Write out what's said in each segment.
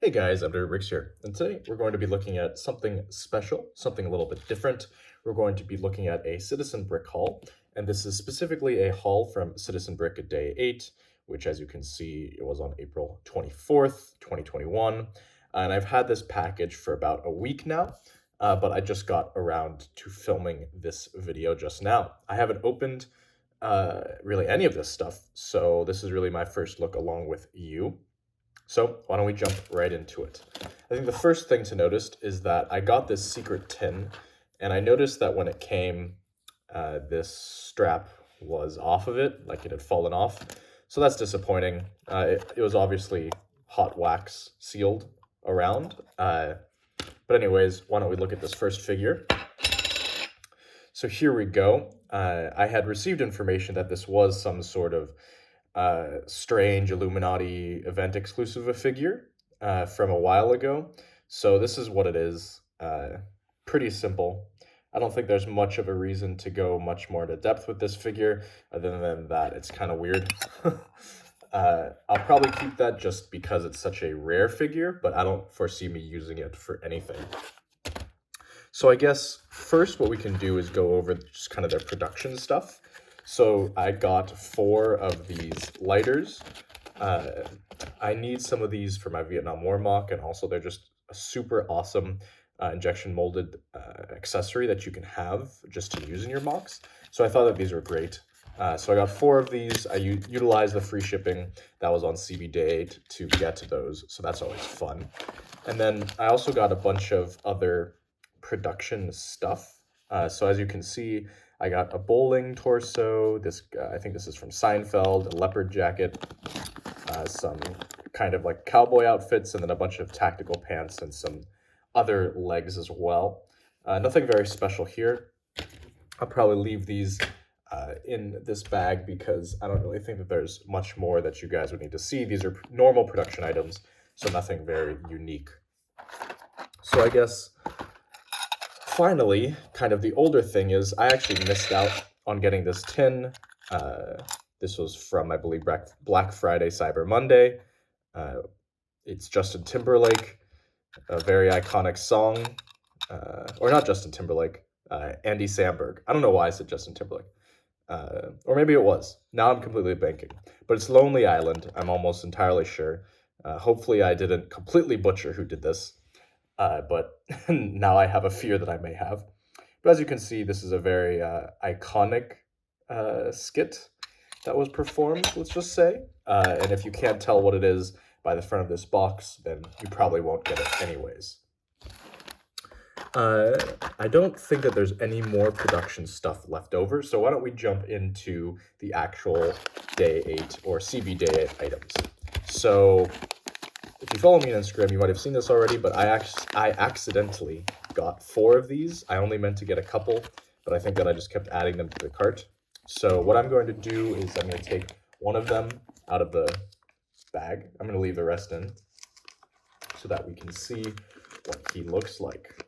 Hey guys, Rix here, and today we're going to be looking at something special, something a little bit different. We're going to be looking at a Citizen Brick haul, and this is specifically a haul from Citizen Brick Day 8, which as you can see, it was on April 24th, 2021. And I've had this package for about a week now, but I just got around to filming this video just now. I haven't opened really any of this stuff, so this is really my first look along with you. So why don't we jump right into it? I think the first thing to notice is that I got this secret tin, and I noticed that when it came, this strap was off of it, like it had fallen off. So that's disappointing. It was obviously hot wax sealed around. But anyways, why don't we look at this first figure? So here we go. I had received information that this was some sort of strange Illuminati event exclusive figure from a while ago. So this is what it is. Pretty simple. I don't think there's much of a reason to go much more into depth with this figure, other than that it's kind of weird. I'll probably keep that just because it's such a rare figure, but I don't foresee me using it for anything. So I guess first what we can do is go over just kind of their production stuff. So I got 4 of these lighters. I need some of these for my Vietnam War mock, and also they're just a super awesome injection molded accessory that you can have just to use in your mocks. So I thought that these were great. So I got 4 of these. I utilized the free shipping that was on CB Day to get to those, so that's always fun. And then I also got a bunch of other production stuff. So as you can see, I got a bowling torso. This I think this is from Seinfeld, a leopard jacket, some kind of like cowboy outfits, and then a bunch of tactical pants and some other legs as well. Nothing very special here. I'll probably leave these in this bag because I don't really think that there's much more that you guys would need to see. These are normal production items, so nothing very unique. So I guess finally, kind of the older thing is I actually missed out on getting this tin. This was from, I believe, Black Friday, Cyber Monday. It's Justin Timberlake, a very iconic song. Or not Justin Timberlake, Andy Samberg. I don't know why I said Justin Timberlake. Or maybe it was. Now I'm completely blanking. But it's Lonely Island, I'm almost entirely sure. Hopefully I didn't completely butcher who did this. But now I have a fear that I may have. But as you can see, this is a very iconic skit that was performed, let's just say. And if you can't tell what it is by the front of this box, then you probably won't get it anyways. I don't think that there's any more production stuff left over, so why don't we jump into the actual Day 8 or CB Day 8 items. So if you follow me on Instagram, you might have seen this already, but I accidentally got 4 of these. I only meant to get a couple, but I think that I just kept adding them to the cart. So what I'm going to do is I'm going to take one of them out of the bag. I'm going to leave the rest in so that we can see what he looks like.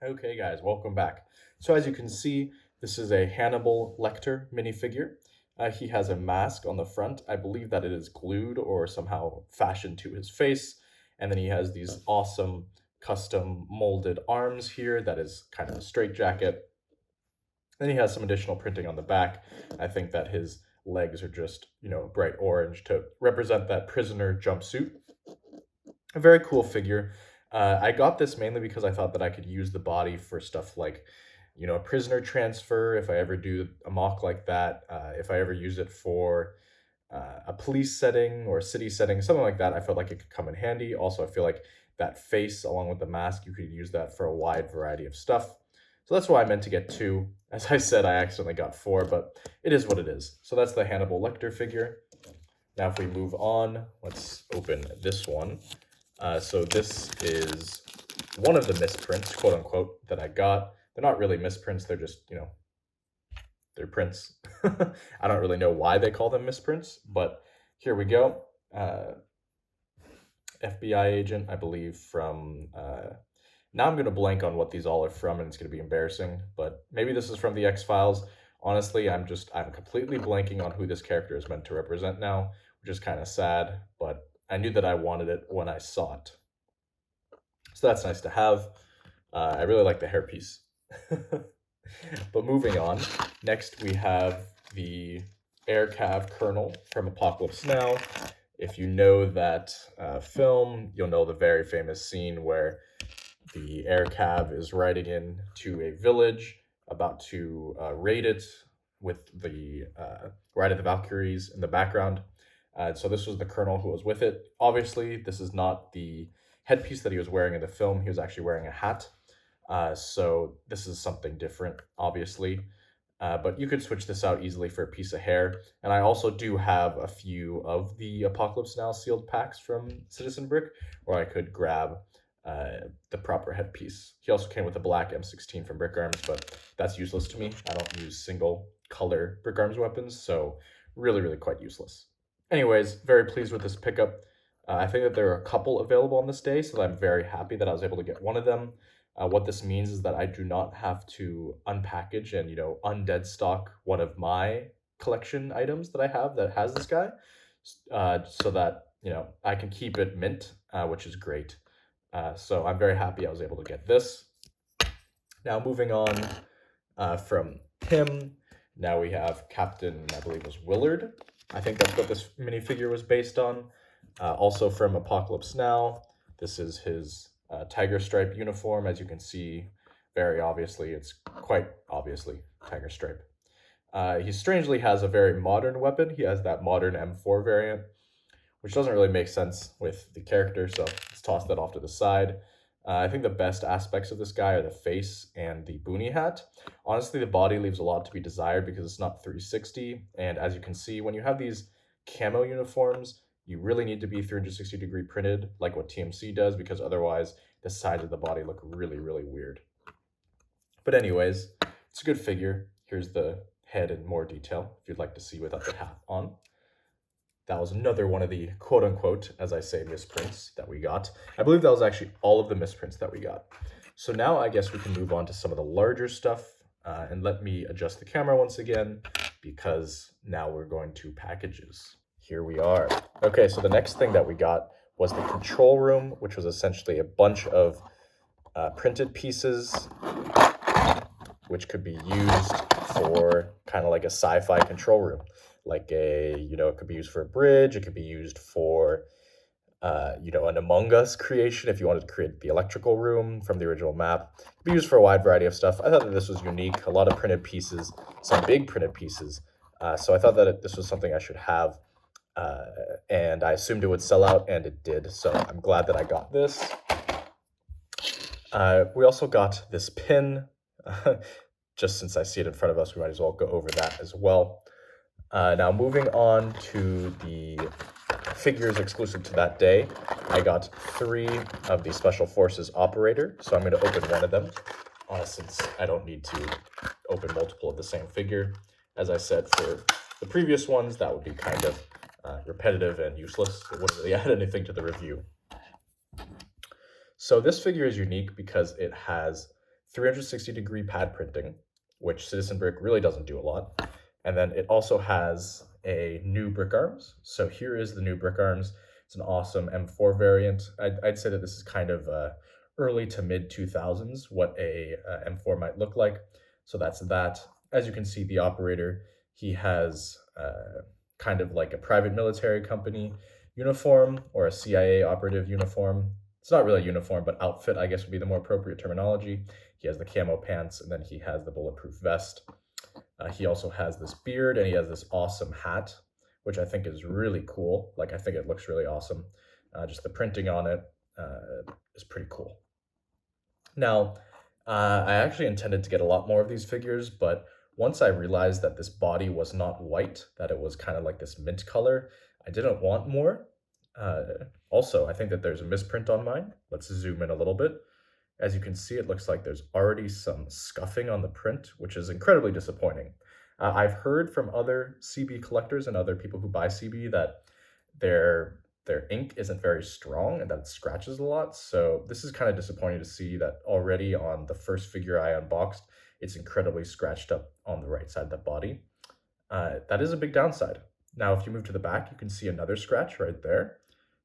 Okay, guys, welcome back. So as you can see, this is a Hannibal Lecter minifigure. He has a mask on the front. I believe that it is glued or somehow fashioned to his face. And then he has these awesome custom molded arms here. That is kind of a straitjacket. Then he has some additional printing on the back. I think that his legs are just, bright orange to represent that prisoner jumpsuit. A very cool figure. I got this mainly because I thought that I could use the body for stuff like a prisoner transfer, if I ever do a mock like that, if I ever use it for a police setting or a city setting, something like that, I felt like it could come in handy. Also, I feel like that face along with the mask, you could use that for a wide variety of stuff. So that's why I meant to get 2. As I said, I accidentally got 4, but it is what it is. So that's the Hannibal Lecter figure. Now if we move on, let's open this one. So this is one of the misprints, quote unquote, that I got. They're not really misprints, they're just, they're prints. I don't really know why they call them misprints, but here we go. FBI agent, I believe, from, now I'm going to blank on what these all are from, and it's going to be embarrassing, but maybe this is from the X-Files. Honestly, I'm completely blanking on who this character is meant to represent now, which is kind of sad, but I knew that I wanted it when I saw it. So that's nice to have. I really like the hairpiece. But moving on, next we have the Air Cav Colonel from Apocalypse Now. If you know that film, you'll know the very famous scene where the Air Cav is riding into a village, about to raid it with the Ride of the Valkyries in the background. So this was the Colonel who was with it. Obviously, this is not the headpiece that he was wearing in the film. He was actually wearing a hat. So this is something different, obviously. But you could switch this out easily for a piece of hair. And I also do have a few of the Apocalypse Now sealed packs from Citizen Brick, where I could grab the proper headpiece. He also came with a black M16 from Brick Arms, but that's useless to me. I don't use single color Brick Arms weapons, so really quite useless. Anyways, very pleased with this pickup. I think that there are a couple available on this day, so I'm very happy that I was able to get one of them. What this means is that I do not have to unpackage and, undead stock one of my collection items that I have that has this guy, so that, I can keep it mint, which is great. So I'm very happy I was able to get this. Now moving on from him, now we have Captain, I believe it was Willard. I think that's what this minifigure was based on. Also from Apocalypse Now, this is his tiger stripe uniform. As you can see, very obviously, it's quite obviously tiger stripe. He strangely has a very modern weapon. He has that modern M4 variant, which doesn't really make sense with the character, so let's toss that off to the side. I think the best aspects of this guy are the face and the boonie hat. Honestly, the body leaves a lot to be desired because it's not 360, and as you can see, when you have these camo uniforms, you really need to be 360 degree printed, like what TMC does, because otherwise the sides of the body look really weird. But anyways, it's a good figure. Here's the head in more detail, if you'd like to see without the hat on. That was another one of the quote-unquote, as I say, misprints that we got. I believe that was actually all of the misprints that we got. So now I guess we can move on to some of the larger stuff. And let me adjust the camera once again, because now we're going to packages. Here we are. Okay, so the next thing that we got was the control room, which was essentially a bunch of printed pieces, which could be used for kind of like a sci-fi control room. Like it could be used for a bridge, it could be used for, an Among Us creation if you wanted to create the electrical room from the original map. It could be used for a wide variety of stuff. I thought that this was unique, a lot of printed pieces, some big printed pieces. So I thought that this was something I should have, and I assumed it would sell out, and it did. So I'm glad that I got this. We also got this pin. Just since I see it in front of us, we might as well go over that as well. Now moving on to the figures exclusive to that day, I got 3 of the Special Forces Operator, so I'm going to open one of them, since I don't need to open multiple of the same figure. As I said, for the previous ones, that would be kind of repetitive and useless. It wouldn't really add anything to the review. So this figure is unique because it has 360 degree pad printing, which Citizen Brick really doesn't do a lot. And then it also has a new Brick Arms. So here is the new Brick Arms. It's an awesome M4 variant. I'd say that this is kind of early to mid 2000s, what a M4 might look like. So that's that. As you can see, the operator, he has kind of like a private military company uniform or a CIA operative uniform. It's not really a uniform, but outfit, I guess, would be the more appropriate terminology. He has the camo pants, and then he has the bulletproof vest. He also has this beard, and he has this awesome hat, which I think is really cool. Like, I think it looks really awesome. Just the printing on it is pretty cool. Now, I actually intended to get a lot more of these figures, but once I realized that this body was not white, that it was kind of like this mint color, I didn't want more. Also, I think that there's a misprint on mine. Let's zoom in a little bit. As you can see, it looks like there's already some scuffing on the print, which is incredibly disappointing. I've heard from other CB collectors and other people who buy CB that their ink isn't very strong and that it scratches a lot. So this is kind of disappointing to see that already on the first figure I unboxed, it's incredibly scratched up on the right side of the body. That is a big downside. Now, if you move to the back, you can see another scratch right there.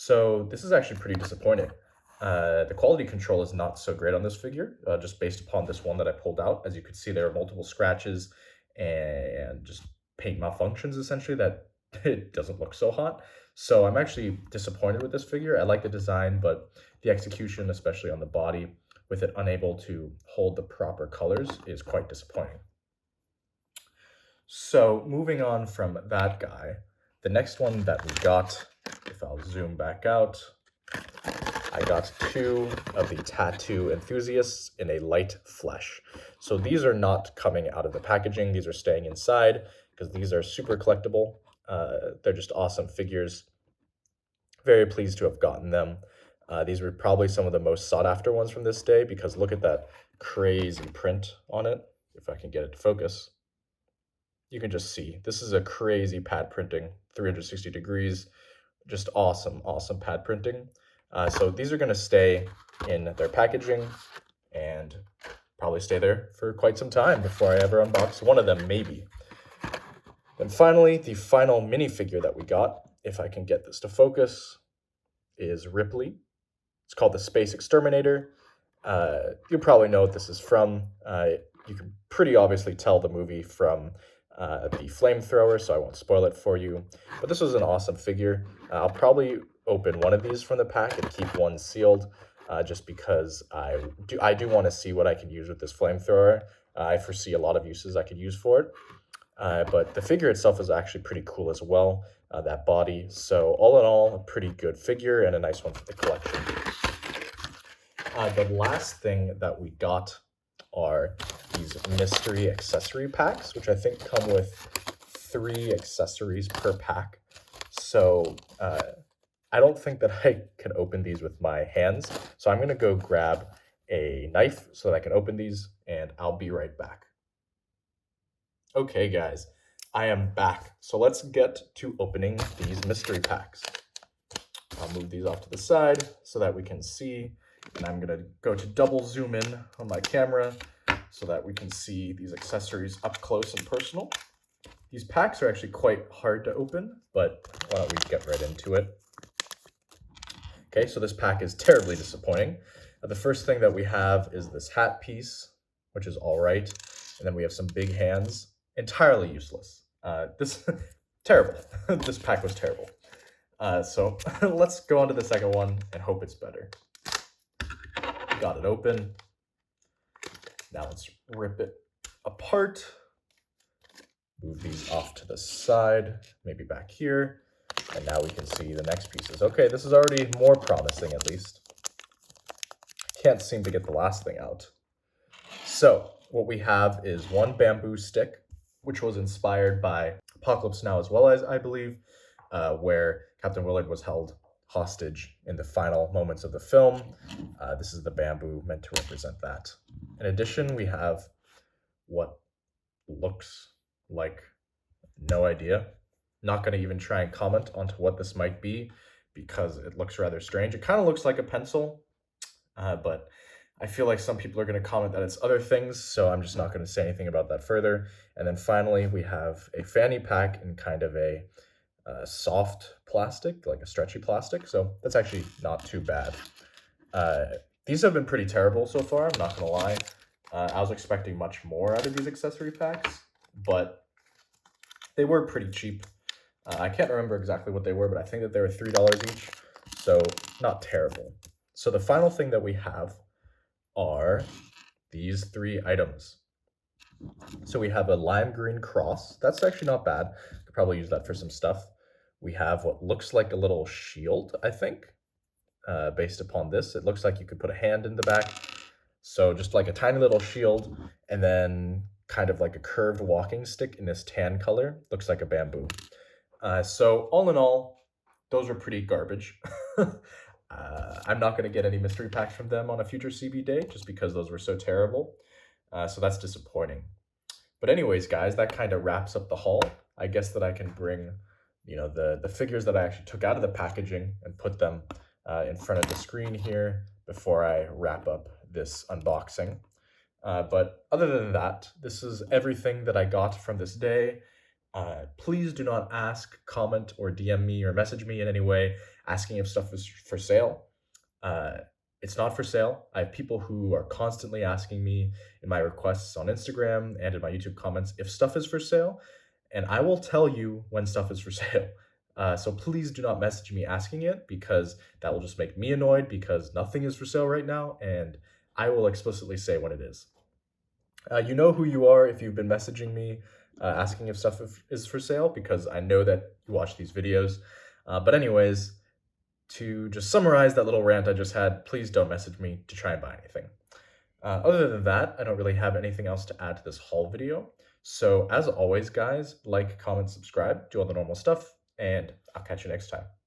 So this is actually pretty disappointing. The quality control is not so great on this figure, just based upon this one that I pulled out. As you can see, there are multiple scratches and just paint malfunctions, essentially, that it doesn't look so hot. So I'm actually disappointed with this figure. I like the design, but the execution, especially on the body, with it unable to hold the proper colors, is quite disappointing. So moving on from that guy, the next one that we got, if I'll zoom back out, I got two of the Tattoo Enthusiasts in a light flesh. So these are not coming out of the packaging, these are staying inside because these are super collectible. They're just awesome figures. Very pleased to have gotten them. These were probably some of the most sought after ones from this day because look at that crazy print on it. If I can get it to focus, you can just see this is a crazy pad printing, 360 degrees, just awesome, awesome pad printing. So these are going to stay in their packaging and probably stay there for quite some time before I ever unbox one of them, maybe. And finally, the final minifigure that we got, if I can get this to focus, is Ripley. It's called the Space Exterminator. You probably know what this is from. You can pretty obviously tell the movie from the flamethrower, so I won't spoil it for you. But this was an awesome figure. I'll probably open one of these from the pack and keep one sealed, just because I do want to see what I can use with this flamethrower. I foresee a lot of uses I could use for it. But the figure itself is actually pretty cool as well, that body. So all in all, a pretty good figure and a nice one for the collection. The last thing that we got are these mystery accessory packs, which I think come with 3 accessories per pack. So I don't think that I can open these with my hands. So I'm going to go grab a knife so that I can open these, and I'll be right back. Okay, guys, I am back. So let's get to opening these mystery packs. I'll move these off to the side so that we can see. And I'm going to go to double zoom in on my camera so that we can see these accessories up close and personal. These packs are actually quite hard to open, but why don't we get right into it. Okay, so this pack is terribly disappointing. The first thing that we have is this hat piece, which is all right. And then we have some big hands, entirely useless. Terrible. This pack was terrible. So let's go on to the second one and hope it's better. Got it open. Now let's rip it apart. Move these off to the side, maybe back here. And now we can see the next pieces. Okay, this is already more promising at least. Can't seem to get the last thing out. So what we have is one bamboo stick, which was inspired by Apocalypse Now as well, as I believe, where Captain Willard was held hostage in the final moments of the film. This is the bamboo meant to represent that. In addition, we have what looks like, no idea. Not going to even try and comment onto what this might be because it looks rather strange. It kind of looks like a pencil, but I feel like some people are going to comment that it's other things, so I'm just not going to say anything about that further. And then finally, we have a fanny pack in kind of a soft plastic, like a stretchy plastic, so that's actually not too bad. These have been pretty terrible so far, I'm not gonna lie. I was expecting much more out of these accessory packs, but they were pretty cheap. I can't remember exactly what they were, but I think that they were $3 each, so not terrible. So the final thing that we have are these 3 items. So we have a lime green cross. That's actually not bad. Could probably use that for some stuff. We have what looks like a little shield, I think, based upon this. It looks like you could put a hand in the back. So just like a tiny little shield, and then kind of like a curved walking stick in this tan color. Looks like a bamboo. So all in all, those are pretty garbage. I'm not going to get any mystery packs from them on a future CB day, just because those were so terrible. So that's disappointing. But anyways, guys, that kind of wraps up the haul. I guess that I can bring, the figures that I actually took out of the packaging and put them in front of the screen here before I wrap up this unboxing. But other than that, this is everything that I got from this day. Please do not ask, comment, or DM me or message me in any way asking if stuff is for sale. Uh, it's not for sale. I have people who are constantly asking me in my requests on Instagram and in my YouTube comments if stuff is for sale, and I will tell you when stuff is for sale. So please do not message me asking it because that will just make me annoyed because nothing is for sale right now, and I will explicitly say when it is. You know who you are if you've been messaging me asking if stuff is for sale because I know that you watch these videos. But anyways, to just summarize that little rant I just had, please don't message me to try and buy anything. Other than that, I don't really have anything else to add to this haul video. So as always, guys, like, comment, subscribe, do all the normal stuff, and I'll catch you next time.